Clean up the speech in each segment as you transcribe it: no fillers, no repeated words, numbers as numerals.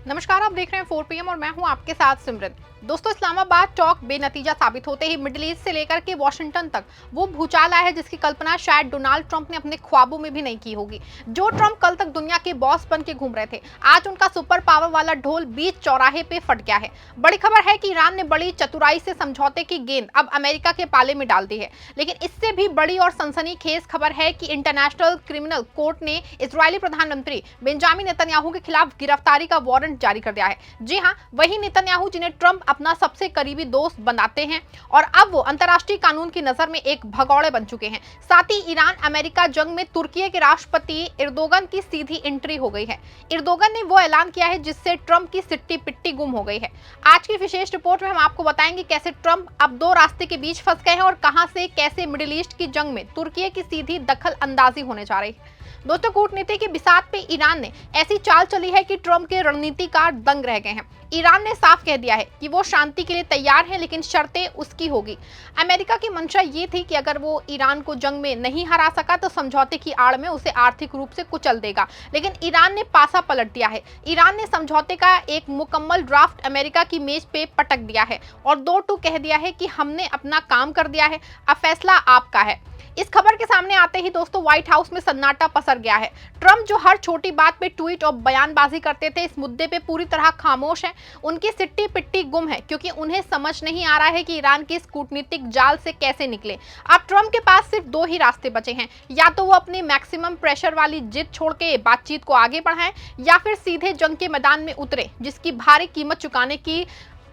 नमस्कार, आप देख रहे हैं 4 पीएम और मैं हूं आपके साथ सिमरन। दोस्तों, इस्लामाबाद टॉक बेनतीजा साबित होते ही मिडिल ईस्ट से लेकर के वॉशिंगटन तक वो भूचाल आया है जिसकी कल्पना शायद डोनाल्ड ट्रंप ने अपने ख्वाबों में भी नहीं की होगी। जो ट्रंप कल तक दुनिया के बॉस बन के घूम रहे थे, आज उनका सुपर पावर वाला ढोल बीच चौराहे पे फट गया है। बड़ी खबर है कि ईरान ने बड़ी चतुराई से समझौते की गेंद अब अमेरिका के पाले में डाल दी है। लेकिन इससे भी बड़ी और सनसनीखेज खबर है कि इंटरनेशनल क्रिमिनल कोर्ट ने इजरायली प्रधानमंत्री बेंजामिन नेतन्याहू के खिलाफ गिरफ्तारी का वारंट जारी कर दिया है। जी हाँ, वही नेतन्याहू जिन्हें ट्रंप अपना सबसे करीबी दोस्त बनाते हैं और अब वो अंतर्राष्ट्रीय कानून की नजर में एक भगौड़े बन चुके हैं। साथ ही ईरान अमेरिका जंग में तुर्की के राष्ट्रपति एर्दोगन की सीधी एंट्री हो गई है। एर्दोगन ने वो ऐलान किया है जिससे ट्रंप की सिट्टी पिट्टी गुम हो गई है। आज की विशेष रिपोर्ट में हम आपको बताएंगे कैसे ट्रंप अब दो रास्ते के बीच फंस गए हैं और कहां से कैसे मिडिल ईस्ट की जंग में तुर्की की सीधी दखल अंदाजी होने जा रही है। दोस्तों, कूटनीति की बिसात पे ईरान ने ऐसी चाल चली है कि ट्रंप के रणनीतिकार दंग रह गए हैं। ईरान ने साफ कह दिया है कि वो शांति के लिए तैयार है, लेकिन शर्तें उसकी होगी। अमेरिका की मंशा ये थी कि अगर वो ईरान को जंग में नहीं हरा सका तो समझौते की आड़ में उसे आर्थिक रूप से कुचल देगा, लेकिन ईरान ने पासा पलट दिया है। ईरान ने समझौते का एक मुकम्मल ड्राफ्ट अमेरिका की मेज पे पटक दिया है और दो टूक कह दिया है कि हमने अपना काम कर दिया है, अब फैसला आपका है। इस खबर के सामने आते ही दोस्तों व्हाइट हाउस में सन्नाटा पसर गया है। ट्रंप जो हर छोटी बात पे ट्वीट और बयानबाजी करते थे, इस मुद्दे पे पूरी तरह खामोश हैं। उनकी सिट्टी पिट्टी गुम है क्योंकि उन्हें समझ नहीं आ रहा है कि ईरान की इस कूटनीतिक जाल से कैसे निकले। अब ट्रंप के पास सिर्फ दो ही रास्ते बचे हैं, या तो वो अपनी मैक्सिमम प्रेशर वाली जिद छोड़ के बातचीत को आगे बढ़ाएं या फिर सीधे जंग के मैदान में उतरे, जिसकी भारी कीमत चुकाने की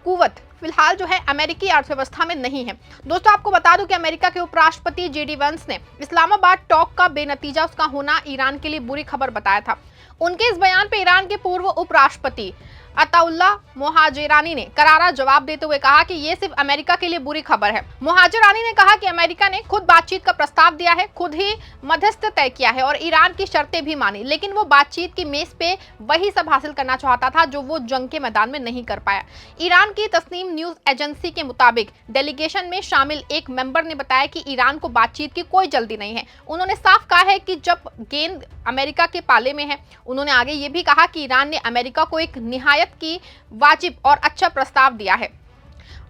कुवत फिलहाल जो है अमेरिकी अर्थव्यवस्था में नहीं है। दोस्तों, आपको बता दूं कि अमेरिका के उपराष्ट्रपति जेडी वेंस ने इस्लामाबाद टॉक का बेनतीजा उसका होना ईरान के लिए बुरी खबर बताया था। उनके इस बयान पे ईरान के पूर्व उपराष्ट्रपति अताउल्ला मोहाजेरानी ने करारा जवाब देते हुए कहा कि ये सिर्फ अमेरिका के लिए बुरी खबर है। मोहाजेरानी ने कहा कि अमेरिका ने खुद बातचीत का प्रस्ताव दिया है, खुद ही मध्यस्थ तय किया है और ईरान की शर्तें भी मानी, लेकिन वो बातचीत की मेज पे वही सब हासिल करना चाहता था जो वो जंग के मैदान में नहीं कर पाया। ईरान की तस्नीम न्यूज एजेंसी के मुताबिक डेलीगेशन में शामिल एक मेंबर ने बताया कि ईरान को बातचीत की कोई जल्दी नहीं है। उन्होंने साफ कहा है कि जब गेंद अमेरिका के पाले में है। उन्होंने आगे ये भी कहा कि ईरान ने अमेरिका को एक निहायत की वाजिब और अच्छा प्रस्ताव दिया है।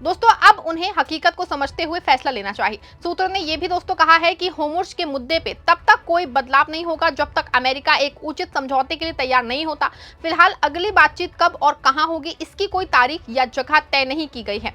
दोस्तों, अब उन्हें हकीकत को समझते हुए फैसला लेना चाहिए। सूत्रों ने यह भी दोस्तों कहा है कि होर्मुज़ के मुद्दे पे तब तक कोई बदलाव नहीं होगा जब तक अमेरिका एक उचित समझौते के लिए तैयार नहीं होता। फिलहाल अगली बातचीत कब और कहां होगी इसकी कोई तारीख या जगह तय नहीं की गई है।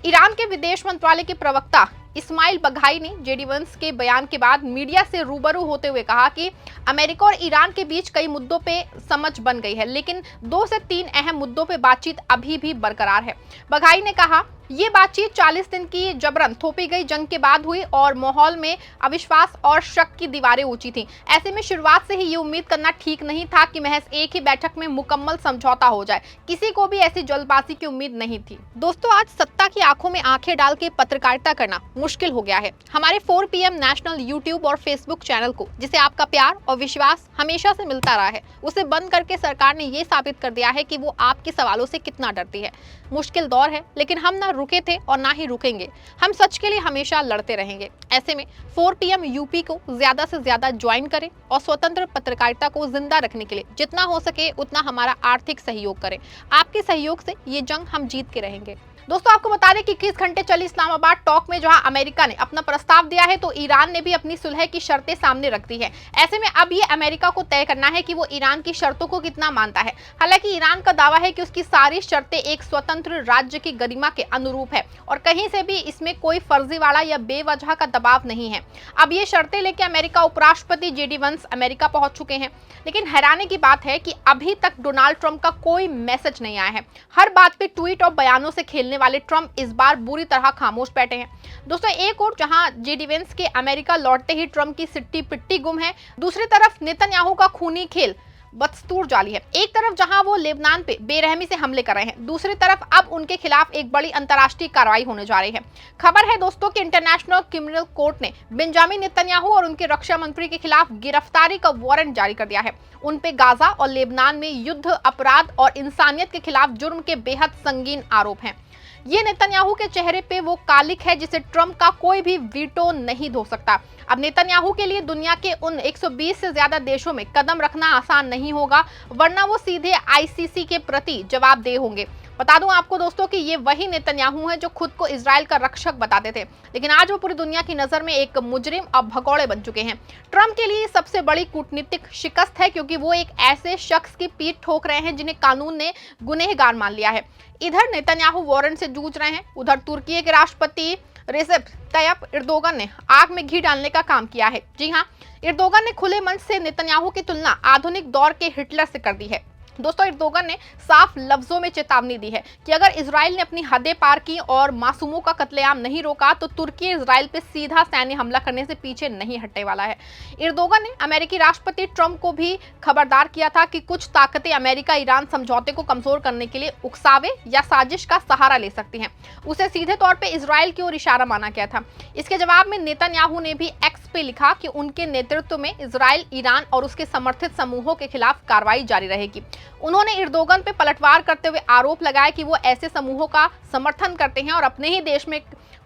ईरान के विदेश मंत्रालय के प्रवक्ता इस्माइल बघाई ने जेडी वेंस के बयान के बाद मीडिया से रूबरू होते हुए कहा कि अमेरिका और ईरान के बीच कई मुद्दों पे समझ बन गई है, लेकिन 2 से 3 अहम मुद्दों पे बातचीत अभी भी बरकरार है। बघाई ने कहा, ये बातचीत 40 दिन की जबरन थोपी गई जंग के बाद हुई और माहौल में अविश्वास और शक की दीवारें ऊंची थीं। ऐसे में शुरुआत से ही ये उम्मीद करना ठीक नहीं था कि महज एक ही बैठक में मुकम्मल समझौता हो जाए। किसी को भी ऐसी जल्दबाजी की उम्मीद नहीं थी। दोस्तों, आज सत्ता की आंखों में आंखें डाल के पत्रकारिता करना मुश्किल हो गया है। हमारे 4 पीएम नेशनल यूट्यूब और फेसबुक चैनल को, जिसे आपका प्यार और विश्वास हमेशा से मिलता रहा है, उसे बंद करके सरकार ने ये साबित कर दिया है कि वो आपके सवालों से कितना डरती है। मुश्किल दौर है, लेकिन हम ना रुके थे और ना ही रुकेंगे। हम सच के लिए हमेशा लड़ते रहेंगे। ऐसे में 4 पीएम यूपी को ज्यादा से ज्यादा ज्वाइन करें और स्वतंत्र पत्रकारिता को जिंदा रखने के लिए जितना हो सके उतना हमारा आर्थिक सहयोग करें। आपके सहयोग से ये जंग हम जीत के रहेंगे। दोस्तों, आपको बता दें कि 21 घंटे चली इस्लामाबाद टॉक में जहां अमेरिका ने अपना प्रस्ताव दिया है तो ईरान ने भी अपनी सुलह की शर्तें सामने रख दी है। ऐसे में अब ये अमेरिका को तय करना है कि वो ईरान की शर्तों को कितना मानता है। हालांकि ईरान का दावा है कि उसकी सारी शर्तें एक स्वतंत्र राज्य की गरिमा के अनुरूप है और कहीं से भी इसमें कोई फर्जीवाड़ा या बेवजह का दबाव नहीं है। अब ये शर्तें लेकर अमेरिका उपराष्ट्रपति जेडी वेंस अमेरिका पहुंच चुके हैं, लेकिन हैरानी की बात है कि अभी तक डोनाल्ड ट्रंप का कोई मैसेज नहीं आया है। हर बात पे ट्वीट और बयानों से खेलने वाले ट्रंप इस बार बुरी तरह खामोश बैठे हैं। दोस्तों, एक और जहां जेडी वेंस के अमेरिका लौटते ही ट्रंप की सिट्टी पिट्टी गुम है, दूसरी तरफ नेतन्याहू का खूनी खेल बदस्तूर जारी है। एक तरफ जहां वो लेबनान पे बेरहमी से हमले कर रहे हैं, दूसरी तरफ अब उनके खिलाफ एक बड़ी अंतर्राष्ट्रीय कार्रवाई होने जा रही है। खबर है दोस्तों कि इंटरनेशनल क्रिमिनल कोर्ट ने बेंजामिन नेतन्याहू और उनके रक्षा मंत्री के खिलाफ गिरफ्तारी का वारंट जारी कर दिया है। उन पे गाजा और लेबनान में युद्ध अपराध और इंसानियत के खिलाफ जुर्म के बेहद संगीन आरोप हैं। ये नेतन्याहू के चेहरे पे वो कालिक है जिसे ट्रंप का कोई भी वीटो नहीं धो सकता। अब नेतन्याहू के लिए दुनिया के उन 120 से ज्यादा देशों में कदम रखना आसान नहीं होगा, वरना वो सीधे आईसीसी के प्रति जवाबदेह होंगे। बता दूं आपको दोस्तों कि ये वही नेतन्याहू हैं जो खुद को इजराइल का रक्षक बताते थे, लेकिन आज वो पूरी दुनिया की नजर में एक मुजरिम और भगौड़े बन चुके हैं। ट्रंप के लिए सबसे बड़ी कूटनीतिक शिकस्त है, क्योंकि वो एक ऐसे शख्स की पीठ ठोक रहे हैं जिन्हें कानून ने गुनहगार मान लिया है। इधर नेतन्याहू वारंट से जूझ रहे हैं, उधर तुर्की के राष्ट्रपति रेसेप तैयप एर्दोगन ने आग में घी डालने का काम किया है। जी हाँ, एर्दोगन ने खुले मन से नेतन्याहू की तुलना आधुनिक दौर के हिटलर से कर दी है। दोस्तों, एर्दोगन ने साफ लफ्जों में चेतावनी दी है कि अगर इजराइल ने अपनी हदें पार की और मासूमों का कत्लेआम नहीं रोका तो तुर्की इजराइल पे सीधा सैन्य हमला करने से पीछे नहीं हटने वाला है। एर्दोगन ने अमेरिकी राष्ट्रपति ट्रंप को भी खबरदार किया था कि कुछ ताकतें अमेरिका ईरान समझौते को कमजोर करने के लिए उकसावे या साजिश का सहारा ले सकती हैं। उसे सीधे तौर पर इजराइल की ओर इशारा माना गया था। इसके जवाब में नेतन्याहू ने भी एक्स पे लिखा कि उनके नेतृत्व में इजराइल, ईरान और उसके समर्थित समूहों के खिलाफ कार्रवाई जारी रहेगी। उन्होंने एर्दोगन पे पलटवार करते हुए आरोप लगाया कि वो ऐसे समूहों का समर्थन करते हैं और अपने ही देश में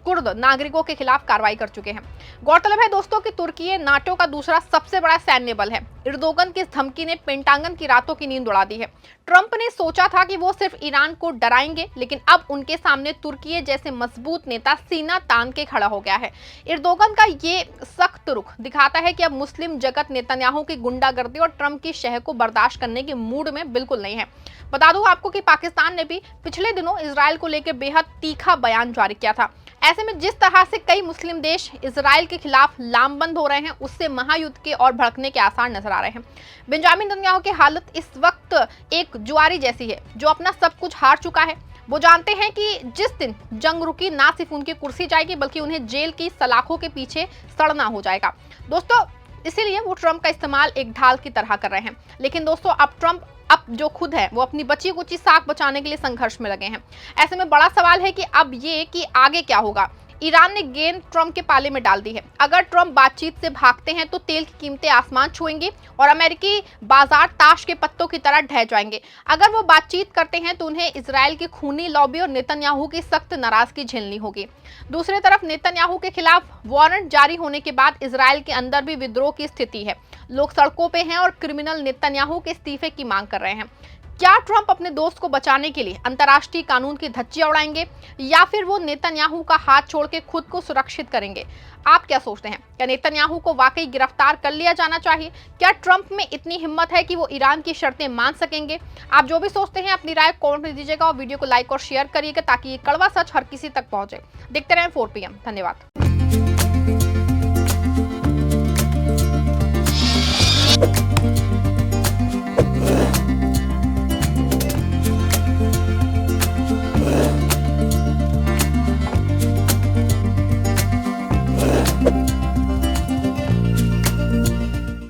कुर्द नागरिकों के खिलाफ कार्रवाई कर चुके हैं। गौरतलब है दोस्तों कि तुर्की नाटो का दूसरा सबसे बड़ा सैन्य बल है। एर्दोगन की इस धमकी ने पेंटागन की रातों की नींद उड़ा दी है। ट्रंप ने सोचा था कि वो सिर्फ ईरान को डराएंगे, लेकिन अब उनके सामने तुर्की जैसे मजबूत नेता सीना तान के खड़ा हो गया है। एर्दोगन का ये सख्त रुख दिखाता है कि अब मुस्लिम जगत नेतन्याहू की गुंडागर्दी और ट्रंप की शह को बर्दाश्त करने के मूड में बिल्कुल नहीं है। बता दूं आपको कि पाकिस्तान ने भी पिछले दिनों इजराइल को लेकर बेहद तीखा बयान जारी किया था। ऐसे में जिस तरह से कई मुस्लिम देश इजराइल के खिलाफ लामबंद हो रहे हैं, उससे महायुद्ध के और भड़कने के आसार नजर आ रहे हैं। बेंजामिन नेतन्याहू की हालत इस वक्त एक जुआरी जैसी है जो अपना सब कुछ हार चुका है। वो जानते हैं कि जिस दिन जंग रुकी, ना सिर्फ उनकी कुर्सी जाएगी बल्कि उन्हें जेल की सलाखों के पीछे सड़ना हो जाएगा। दोस्तों, इसीलिए वो ट्रंप का इस्तेमाल एक ढाल की तरह कर रहे हैं। लेकिन दोस्तों, अब ट्रंप जो खुद है वो अपनी बची कुची साख बचाने के लिए संघर्ष में लगे हैं। ऐसे में बड़ा सवाल है कि अब ये कि आगे क्या होगा। ईरान ने गेंद ट्रंप के पाले में डाल दी है। अगर ट्रंप बातचीत से भागते हैं तो तेल की कीमतें आसमान छुएंगी और अमेरिकी बाजार ताश के पत्तों की तरह ढह जाएंगे। अगर वो बातचीत करते हैं तो उन्हें इजराइल की खूनी लॉबी और नेतन्याहू की सख्त नाराजगी झेलनी होगी। दूसरी तरफ नेतन्याहू के खिलाफ वारंट जारी होने के बाद इजराइल के अंदर भी विद्रोह की स्थिति है। लोग सड़कों पे हैं और क्रिमिनल नेतन्याहू के इस्तीफे की मांग कर रहे हैं। क्या ट्रंप अपने दोस्त को बचाने के लिए अंतर्राष्ट्रीय कानून की धज्जियां उड़ाएंगे या फिर वो नेतन्याहू का हाथ छोड़ के खुद को सुरक्षित करेंगे? आप क्या सोचते हैं? क्या नेतन्याहू को वाकई गिरफ्तार कर लिया जाना चाहिए? क्या ट्रंप में इतनी हिम्मत है कि वो ईरान की शर्तें मान सकेंगे? आप जो भी सोचते हैं अपनी राय कमेंट में दीजिएगा और वीडियो को लाइक और शेयर करिएगा ताकि ये कड़वा सच हर किसी तक पहुंचे। देखते रहें 4 PM। धन्यवाद।